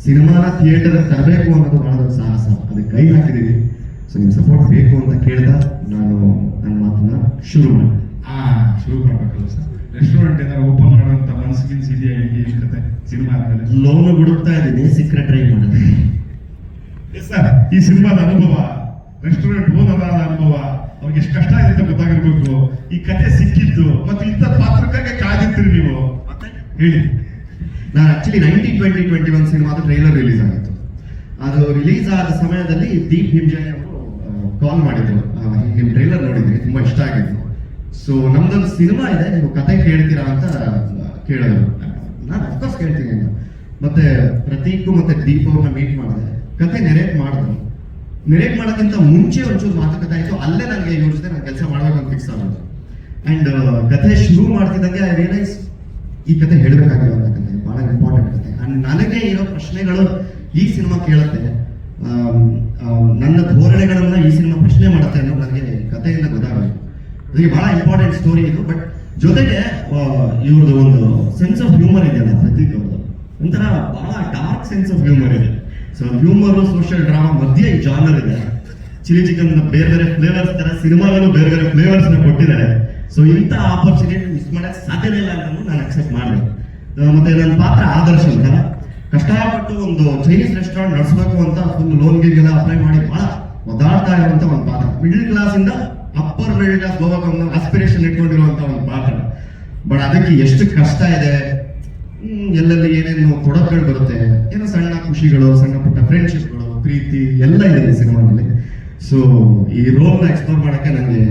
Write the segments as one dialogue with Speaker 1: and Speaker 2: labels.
Speaker 1: ಸಿನಿಮಾನ ಥಿಯೇಟರ್ ತರಬೇಕು ಅನ್ನೋದು ಬಹಳ ದೊಡ್ಡ ಸಾಹಸ. ಅದಕ್ಕೆ ಕೈ ಹಾಕಿದೀವಿ. ಸೊ ನಿಮ್ ಸಪೋರ್ಟ್ ಬೇಕು ಅಂತ ಕೇಳ್ದ ನಾನು ನನ್ನ ಮಾತನ್ನ ಶುರು ಮಾಡಿ.
Speaker 2: ಶುರು ಮಾಡ್ಬೇಕಲ್ಲ ಸರ್. ರೆಸ್ಟೋರೆಂಟ್ ಏನಾದ್ರು ಓಪನ್ ಮಾಡೋಂತ ಮನಸ್ಸಿನ ಇದೆಯಾ? ಹೇಗೆ ಕತೆ ಸಿನಿಮಾ ಆದ್ಮೇಲೆ?
Speaker 1: ಲೋನ್ ಹುಡುಕ್ತಾ ಇದ್ದೀನಿ, ಸಿಕ್ಕರೆ ಟ್ರೈ ಮಾಡೋದು.
Speaker 2: ಸರ್, ಈ ಸಿನಿಮಾದ ಅನುಭವ, ರೆಸ್ಟೋರೆಂಟ್ ಓನರ್ ಆದ ಅನುಭವ, ಅವ್ರಿಗೆ ಎಷ್ಟು ಕಷ್ಟ ಇದೆ ಅಂತ ಗೊತ್ತಾಗಿರ್ಬೇಕು. ಈ ಕತೆ ಸಿಕ್ಕಿದ್ದು ಮತ್ತೆ ಇಂಥ ಪಾತ್ರಕ್ಕಾಗಿ ಕಾದಿರ್ತೀರಿ ನೀವು, ಹೇಳಿ.
Speaker 1: ನಾನು ಆಕ್ಚುಲಿ 1920-21 ಸಿನಿಮಾದ ಟ್ರೈಲರ್ ರಿಲೀಸ್ ಆಗಿತ್ತು. ಅದು ರಿಲೀಸ್ ಆದ ಸಮಯದಲ್ಲಿ ದೀಪ್ ಹಿಂಜಾಯಿ ಅವರು ಕಾಲ್ ಮಾಡಿದ್ರು, ನಿಮ್ ಟ್ರೈಲರ್ ನೋಡಿದ್ರಿ, ತುಂಬಾ ಇಷ್ಟ ಆಗಿತ್ತು. ಸೊ ನಮ್ದೊಂದು ಸಿನಿಮಾ ಇದೆ, ನೀವು ಕತೆ ಕೇಳ್ತೀರಾ ಅಂತ ಕೇಳಿದ್ರು. ನಾನು ಅಫ್ಕೋರ್ಸ್ ಕೇಳ್ತೀನಿ ಅಂತ. ಮತ್ತೆ ಪ್ರತೀಕ್ ಮತ್ತೆ ದೀಪ್ ಅವ್ರನ್ನ ಮೀಟ್ ಮಾಡಿದೆ, ಕತೆ ನೆರೇಟ್ ಮಾಡಿದ್ರು. ನೆರೇಟ್ ಮಾಡೋಕ್ಕಿಂತ ಮುಂಚೆ ಒಂಚೂರು ಮಾತುಕತೆ ಆಯ್ತು. ಅಲ್ಲೇ ನನಗೆ ಯೋಚಿಸಿದೆ ನಾನು ಕೆಲಸ ಮಾಡ್ಬೇಕಂತ ಫಿಕ್ಸ್ ಆಗೋದು. ಅಂಡ್ ಕತೆ ಶುರು ಮಾಡ್ತಿದ್ದಂಗೆ ಐ ರಿಯಲೈಸ್ ಈ ಕತೆ ಹೇಳಬೇಕಾಗಿರೋ ಕತೆ ಬಹಳ ಇಂಪಾರ್ಟೆಂಟ್ ಕತೆ. ಅಂಡ್ ನನಗೆ ಇರೋ ಪ್ರಶ್ನೆಗಳು ಈ ಸಿನಿಮಾ ಕೇಳುತ್ತೆ, ನನ್ನ ಧೋರಣೆಗಳನ್ನ ಈ ಸಿನಿಮಾ ಪ್ರಶ್ನೆ ಮಾಡುತ್ತೆ ಅನ್ನೋ ನನಗೆ ಕಥೆಯಿಂದ ಗೊತ್ತಾಗಬೇಕು. ಅದಕ್ಕೆ ಬಹಳ ಇಂಪಾರ್ಟೆಂಟ್ ಸ್ಟೋರಿ ಇದು. ಬಟ್ ಜೊತೆಗೆ ಇವ್ರದ್ದು ಒಂದು ಸೆನ್ಸ್ ಆಫ್ ಹ್ಯೂಮರ್ ಇದೆಯಲ್ಲ ಪ್ರತೀಕ್ ಅವ್ರದ್ದು, ಒಂಥರ ಬಹಳ ಡಾರ್ಕ್ ಸೆನ್ಸ್ ಆಫ್ ಹ್ಯೂಮರ್ ಇದೆ. ಸೊ ಹ್ಯೂಮರ್ ಸೋಷಿಯಲ್ ಡ್ರಾಮಾ ಮಧ್ಯೆ ಈ ಜಾನರ್ ಇದೆ. ಚಿಲ್ಲಿ ಚಿಕನ್ ಬೇರೆ ಬೇರೆ ಫ್ಲೇವರ್ಸ್ ತರ ಸಿನಿಮಾಗಳು ಬೇರೆ ಬೇರೆ ಫ್ಲೇವರ್ಸ್ ನ ಕೊಟ್ಟಿದ್ದಾರೆ. ಸೊ ಇಂಥ ಆಪರ್ಚುನಿಟಿ ಮಿಸ್ ಮಾಡಕ್ ಸಾಧ್ಯನೇ ಇಲ್ಲ ಅಂತ ನಾನು ಅಕ್ಸೆಪ್ಟ್ ಮಾಡಿದೆ. ಮತ್ತೆ ನನ್ನ ಪಾತ್ರ ಆದರ್ಶ ಅಂತ, ಕಷ್ಟಪಟ್ಟು ಒಂದು ಚೈನೀಸ್ ರೆಸ್ಟೋರೆಂಟ್ ನಡೆಸಬೇಕು ಅಂತ ಫುಲ್ ಲೋನ್ಗೆಲ್ಲ ಅಪ್ಲೈ ಮಾಡಿ ಬಹಳ ಒದ್ದಾಡ್ತಾ ಇರುವಂತ ಒಂದು ಪಾತ್ರ. ಮಿಡಲ್ ಕ್ಲಾಸ್ ಇಂದ ಅಪ್ಪರ್ ಮಿಡಲ್ ಕ್ಲಾಸ್ ಹೋಗಕ್ಕೆ ಒಂದು ಆಸ್ಪಿರೇಷನ್ ಇಟ್ಕೊಂಡಿರುವಂತ ಒಂದು ಪಾತ್ರ. ಬಟ್ ಅದಕ್ಕೆ ಎಷ್ಟು ಕಷ್ಟ ಇದೆ, ಎಲ್ಲೆಲ್ಲಿ ಏನೇನು ಕೊಡೋಗಳು ಬರುತ್ತೆ, ಏನೋ ಸಣ್ಣ ಖುಷಿಗಳು, ಸಣ್ಣ ಪುಟ್ಟ ಫ್ರೆಂಡ್ಶಿಪ್ಗಳು, ಪ್ರೀತಿ ಎಲ್ಲ ಇದೆ ಈ ಸಿನಿಮಾದಲ್ಲಿ. ಸೊ ಈ ರೋಲ್ ನ ಎಕ್ಸ್ಪ್ಲೋರ್ ಮಾಡಕ್ಕೆ ನನಗೆ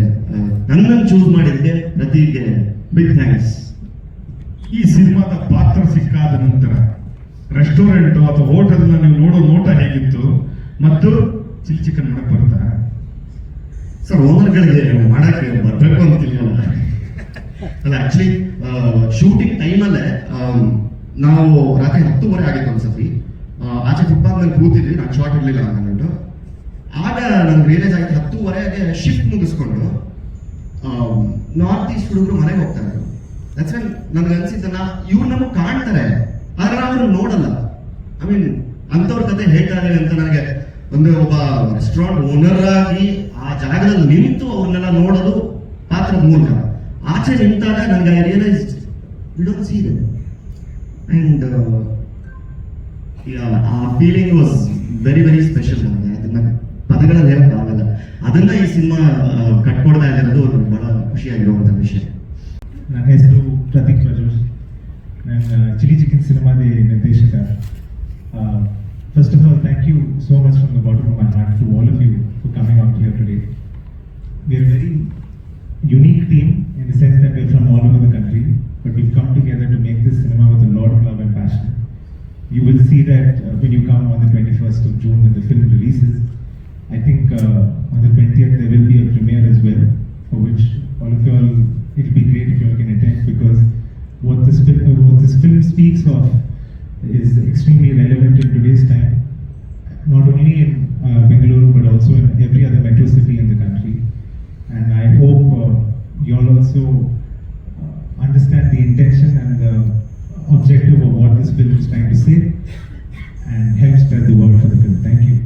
Speaker 1: ನನ್ನನ್ನು ಚೂಸ್ ಮಾಡಿದ್ದಕ್ಕೆ ಪ್ರತಿಗೆ ಬಿಗ್ ಥ್ಯಾಂಕ್ಸ್.
Speaker 2: ಈ ಸಿನಿಮಾದ ಪಾತ್ರ ಸಿಕ್ಕಾದ ನಂತರ ರೆಸ್ಟೋರೆಂಟ್ ಅಥವಾ ಹೋಟೆಲ್ ನೀವು ನೋಡೋ ನೋಟ ಹೇಗಿತ್ತು ಮತ್ತು ಚಿಲ್ಲಿ ಚಿಕನ್ ಮಾಡಕ್ ಬರುತ್ತಾ?
Speaker 1: ಸರ್, ಓನರ್ಗಳಿಗೆ ಮಾಡಕ್ಕೆ ಬರ್ಬೇಕು ಅಂತಿಲ್ವಲ್ಲ. ಅಲ್ಲ, ಆಕ್ಚುಲಿ ಶೂಟಿಂಗ್ ಟೈಮಲ್ಲೇ ನಾವು ರಾತ್ರಿ 10:30 ಆಗಿತ್ತು ಒಂದ್ಸತಿ. ಆಚೆ ಫುಟ್ಪಾತ್ ಮೇಲೆ ಕೂತಿದ್ವಿ, ನಾನು ಶಾರ್ಟ್ ಇರ್ಲಿಲ್ಲ ಅಂದ್ಬಿಟ್ಟು. ಆಗ ನನ್ಗೆ ರಿಯಲೈಸ್ ಆಯ್ತು, 10:30ಗೆ ಶಿಫ್ಟ್ ಮುಗಿಸ್ಕೊಂಡು ನಾರ್ತ್ ಈಸ್ಟ್ ಹುಡುಗರು ಮನೆಗೆ ಹೋಗ್ತಾ ಇದ್ರು. ದಟ್ಸ್ ವೆನ್ ನನ್ಗೆ ಅನ್ಸಿದ್ದನ್ನ ಇವ್ರು ನಮಗೆ ಕಾಣ್ತಾರೆ, ಆದ್ರೆ ಅವ್ರು ನೋಡಲ್ಲ. ಐ ಮೀನ್ ಅಂತವ್ರ ಕತೆ ಹೇಳ್ತಾ ಇದ್ದಾರೆ ಅಂತ ನನಗೆ ಒಂದು ಒಬ್ಬ ರೆಸ್ಟೋರೆಂಟ್ ಓನರ್ ಆಗಿ ಆ ಜಾಗದಲ್ಲಿ ನಿಂತು ಅವ್ರನ್ನೆಲ್ಲ ನೋಡೋದು ಪಾತ್ರದ ಮೂಲಕ. ಆಚೆ ನಿಂತಾಗ ನನಗೆ I realise we don't see them. And ಆ feeling was very very special ನನಗೆ. ಅದನ್ನ ಪದಗಳಲ್ಲಿ ಹೇಳಕ್ಕಾಗಲ್ಲ. ಅದನ್ನ ಈ ಸಿನಿಮಾ ಕಟ್ಕೊಡ್ತಾ ಇರೋದು ಒಂದು ಬಹಳ ಖುಷಿಯಾಗಿರುವಂತ ವಿಷಯ.
Speaker 3: ನನ್ನ ಹೆಸರು ಪ್ರತೀಕ್ ರಾಜೋಶ್. ನಾನು ಚಿಲ್ಲಿ ಚಿಕನ್ ಸಿನಿಮಾದ ನಿರ್ದೇಶಕ. First of all, thank you so much from the bottom of my heart to all of you for coming out here today. We are a very unique team in the sense that we are from all over the country, but we've come together to make this cinema with a lot of love and passion. You will see that when you come on the 21st of June when the film releases. I think on the 20th there will be a premiere as well, for which all of you all, it will be great if you all can attend, because what this film speaks of is extremely relevant in today's time, not only in Bengaluru but also in every other metro city in the country. And I hope you all also understand the intention and the objective of what this film is trying to say and help spread the word for the film. Thank you.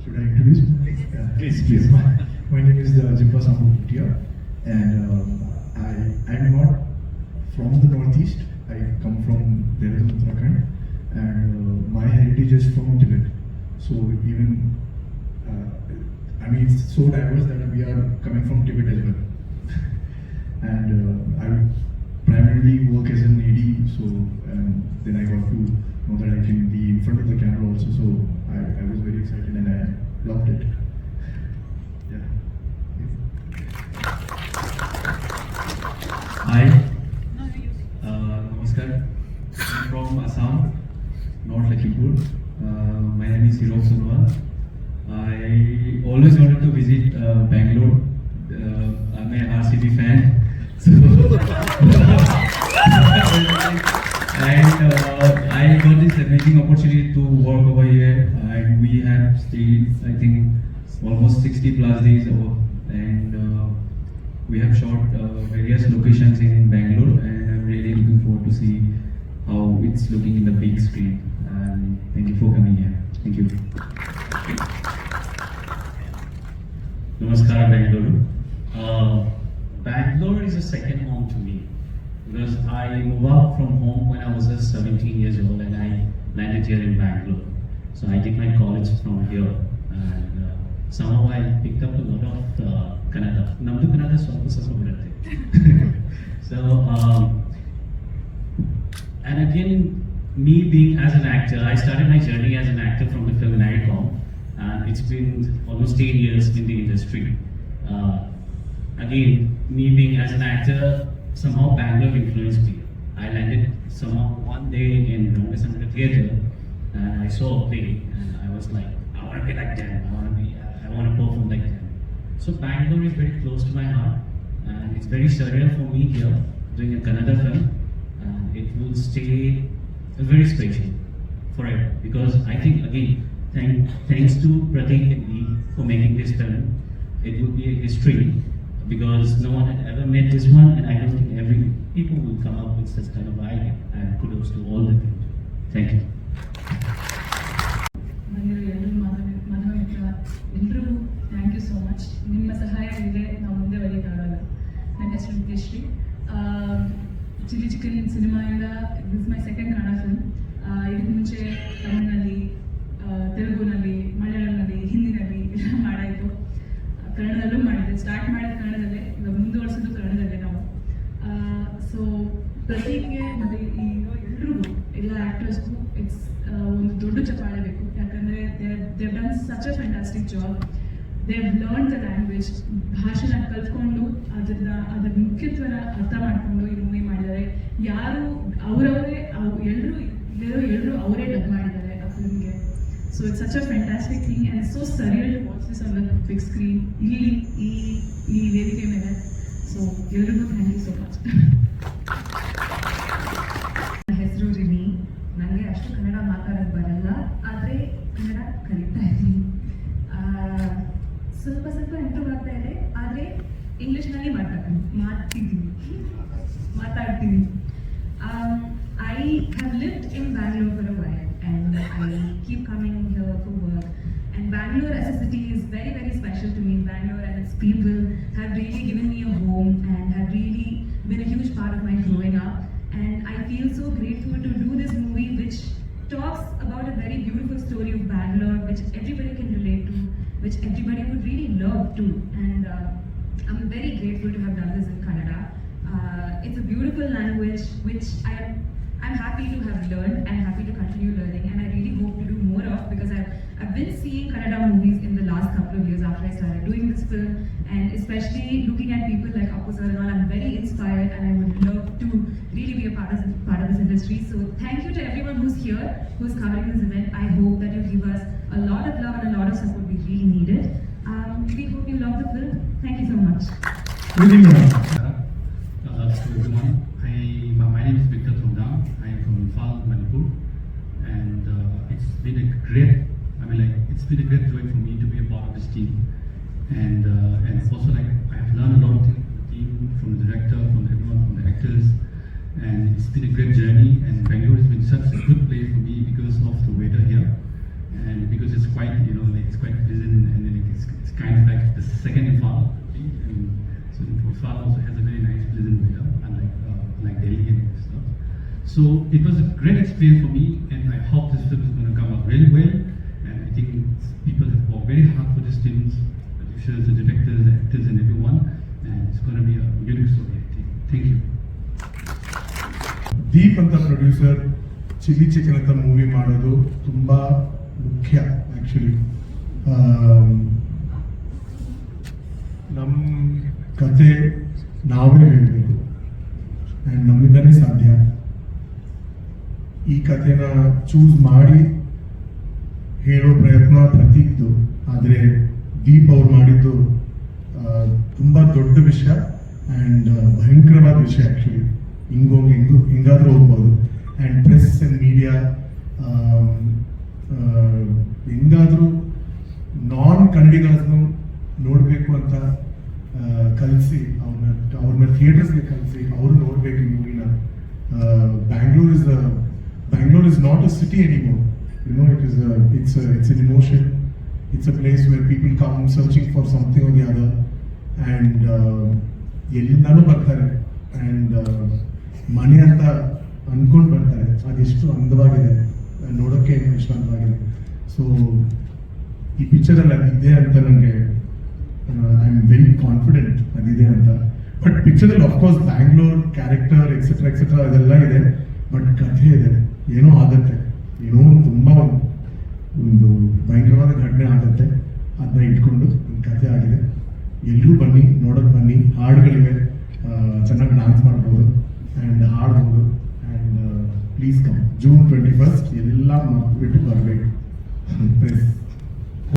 Speaker 2: Should I introduce? Please.
Speaker 3: My name is Jimpa Sambutia, and I'm not from the northeast. I come from Dehradun, Uttarakhand, and my heritage is from Tibet. So even it's so diverse that we are coming from Tibet as well. And I primarily work as an AD, so then I got to know that I can be in front of the camera also. So I was very excited and I loved it. Yeah.
Speaker 4: Hi. Namaskar. I'm from Assam, North Lakhimpur. My name is Hirok Sonowal. I always wanted to visit Bangalore. I'm an RCB fan. So and I got this amazing opportunity to work over here, and we have stayed, I think, almost 60 plus days over, and we have shot various locations in Bangalore, and I'm really looking forward to see how just looking in the big screen. And thank you for coming here. Thank you. Namaskar, Bangalore. Bangalore is a second home to me because I moved out from home when I was just 17 years old and I landed here in Bangalore. So I did my college from here and somehow I picked up a lot of Kannada. Namdu Kannada ಸ್ವಲ್ಪ ಬರುತ್ತೆ. So and again, me being as an actor, I started my journey as an actor from the film Naricom, and it's been almost 10 years in the industry. Again, me being as an actor, somehow Bangalore influenced me. I landed somehow one day in Rangasangha Theatre, and I saw a play, and I was like, I want to be like them. I want to perform like them. So Bangalore is very close to my heart, and it's very surreal for me here doing a Kannada film, and it will stay very special forever because I think again, thanks to Pratik and me for making this film, it will be a history because no one had ever made this one, and I don't think every people will come up with such kind of idea. And kudos to all the team. Thank you.
Speaker 5: ಎಲ್ರಿಗೂ thank you so much. ನಿಮ್ಮ ಸಹಾಯ ಇದೆ ನಾವು ಮುಂದೆ ಬರೆಯೋಕ್ಕಾಗಲ್ಲ. ನನ್ನ ಹೆಸರು Nithyashree. Chilli chicken ಸಿನಿಮಾಯಿಂದ this my second Kannada film. ಇದಕ್ಕೆ ಮುಂಚೆ ತಮಿಳಿನಲ್ಲಿ, ತೆಲುಗುನಲ್ಲಿ, ಮಲಯಾಳಂನಲ್ಲಿ, ಹಿಂದಿನಲ್ಲಿ ಎಲ್ಲ ಮಾಡಾಯಿತು. ಕನ್ನಡದಲ್ಲೂ ಮಾಡಿದೆ. ಸ್ಟಾರ್ಟ್ ಮಾಡಿದ ಕನ್ನಡದಲ್ಲೇ, ಇವಾಗ ಮುಂದುವರ್ಸೋದು ಕನ್ನಡದಲ್ಲೇ ನಾವು. ಸೊ ಪ್ರತಿಗೆ ಮತ್ತು ಈಗ ಎಲ್ರಿಗೂ ಎಲ್ಲ ಆ್ಯಕ್ಟರ್ಸ್ಗೂ ಇಟ್ಸ್ ಒಂದು ದೊಡ್ಡ ಚಪ್ಪಾಳೆ ಬೇಕು. ಯಾಕಂದರೆ they've done such a fantastic job. They've learn the language. ಭಾಷೆನ ಕಲ್ತ್ಕೊಂಡು ಅದ್ರ ಮುಖ್ಯತ್ವನ ಅರ್ಥ ಮಾಡಿಕೊಂಡು ಈ ಮೂವಿ ಮಾಡಿದ್ದಾರೆ. ಯಾರು ಅವರವರೇ ಎಲ್ಲರೂ ಅವರೇ ಡಬ್ ಮಾಡಿದ್ದಾರೆ ಆ ಫಿಲ್ಮ್ಗೆ. So it's such a fantastic thing and it's so surreal to watch this on the big screen ಇಲ್ಲಿ ಈ ವೇದಿಕೆ ಮೇಲೆ. ಸೊ ಎಲ್ರಿಗೂ ಥ್ಯಾಂಕ್ ಯು ಸೋ ಮಚ್.
Speaker 6: ಹೆಸರು ರಿನಿ. ನನಗೆ ಅಷ್ಟು ಕನ್ನಡ ಮಾತಾಡೋದು ಬರಲ್ಲ, ಆದರೆ ಕನ್ನಡ ಕಲಿತಾ ಇದ್ದೀನಿ. ಸ್ವಲ್ಪ ಇಂಪ್ರೂವ್ ಆಗ್ತಾ ಇದೆ, ಆದರೆ ಇಂಗ್ಲೀಷ್ನಲ್ಲಿ ಮಾತಾಡ್ತೀನಿ. I have lived in Bangalore for a while and I keep coming here for work. And Bangalore as a city is very, very special to me. Bangalore and its people have really given me a home and have really been a huge part of my growing up. And I feel so grateful to do this movie which talks about a very beautiful story of Bangalore which everybody can relate to, which everybody would really love too. And I'm very grateful to have done this in Kannada. It's a beautiful language which I'm happy to have learned and happy to continue learning, and I really hope to do more of because I've been seeing Kannada movies in the last couple of years after I started doing this film, and especially looking at people like Appu sir and all, I'm very inspired and I would love to really be a part of this industry. So thank you to everyone who's here, who's covering this event. I hope that you give us a lot of love and a lot of support we really needed. We hope you love the film. Thank you so much.
Speaker 7: To everyone, my name is Victor Thongdam. I am from Imphal, Manipur, and it's been a great joy for me to be a part of this team, and also like I have learned a lot of things from the team, from the director, from everyone, from the actors, and it's been a great journey. And Bangalore has been such a good place for me because of the weather here, and because it's quite it's quite pleasant, and then it's kind of like the second Imphal, and so Imphal also has a very nice pleasant weather, unlike like Delhi and stuff. So it was a great experience for me, and I hope this film is going to come out really well. And I think people have worked very hard for this film, the producers, the directors, the actors, and everyone. And it's going to be a unique story, I think. Thank you.
Speaker 8: Deep ಅಂತ producer chilli chicken ಅಂತ movie ಮಾಡೋದು ತುಂಬ ಮುಖ್ಯ. Actually ನಮ್ಮ ಕತೆ ನಾವೇ ಹೇಳಬೇಕು and ನಮ್ಮಿಂದನೇ ಸಾಧ್ಯ. ಈ ಕಥೆನ ಚೂಸ್ ಮಾಡಿ ಹೇಳೋ ಪ್ರಯತ್ನ ಪ್ರತೀಕ್ದು, ಆದರೆ ದೀಪ್ ಅವ್ರು ಮಾಡಿದ್ದು ತುಂಬ ದೊಡ್ಡ ವಿಷಯ ಆ್ಯಂಡ್ ಭಯಂಕರವಾದ ವಿಷಯ. ಆ್ಯಕ್ಚುಲಿ ಹಿಂಗಾದ್ರೂ ಹೋಗ್ಬೋದು. ಆ್ಯಂಡ್ ಪ್ರೆಸ್ ಆ್ಯಂಡ್ ಮೀಡಿಯಾ ಹೆಂಗಾದ್ರೂ ನಾನ್ ಕನ್ನಡಿಗರನ್ನು ನೋಡಬೇಕು ಅಂತ ಕಲಿಸಿ ಅವ್ರನ್ನ ಥಿಯೇಟರ್ಸ್ಗೆ ಕಲಿಸಿ ಅವರು ನೋಡಬೇಕು ಈ ಮೂವಿನ. Bangalore Bangalore is not a city anymore. You know, it's an emotion. It's a place where people come searching for something or the other, and ಎಲ್ಲರೂ ಬರ್ತಾರೆ, and ಮನೆ ಅಂತ ಅನ್ಕೊಂಡು ಬರ್ತಾರೆ. ಅದೆಷ್ಟು ಅಂದವಾಗಿದೆ, ನೋಡೋಕ್ಕೆ ಎಷ್ಟು ಅಂದವಾಗಿದೆ. ಸೊ ಈ ಪಿಕ್ಚರಲ್ಲಿ ಅದಿದೆ ಅಂತ ನನಗೆ ಐ ಆಮ್ ವೆರಿ ಕಾನ್ಫಿಡೆಂಟ್ ಅದಿದೆ ಅಂತ. ಬಟ್ ಪಿಕ್ಚರಲ್ಲಿ ಆಫ್ಕೋರ್ಸ್ ಬ್ಯಾಂಗ್ಳೂರ್ ಕ್ಯಾರೆಕ್ಟರ್ ಎಕ್ಸೆಟ್ರಾ ಅದೆಲ್ಲ ಇದೆ, ಬಟ್ ಕಥೆ ಇದೆ. ಏನೋ ಆಗುತ್ತೆ, ಏನೋ ತುಂಬ ಒಂದು ಭಯಂಕರವಾದ ಘಟನೆ ಆಗುತ್ತೆ, ಅದನ್ನ ಇಟ್ಕೊಂಡು ಒಂದು ಕಥೆ ಆಗಿದೆ. ಎಲ್ಲರೂ ಬನ್ನಿ, ನೋಡೋಕೆ ಬನ್ನಿ. ಹಾಡುಗಳಿವೆ, ಚೆನ್ನಾಗಿ ಡಾನ್ಸ್ ಮಾಡ್ಬೋದು ಆ್ಯಂಡ್ ಹಾಡ್ಬೋದು. And please come. June 21st ಎಲ್ಲ ಮರ್ತ್ಬಿಟ್ಟು ಬರಬೇಕು.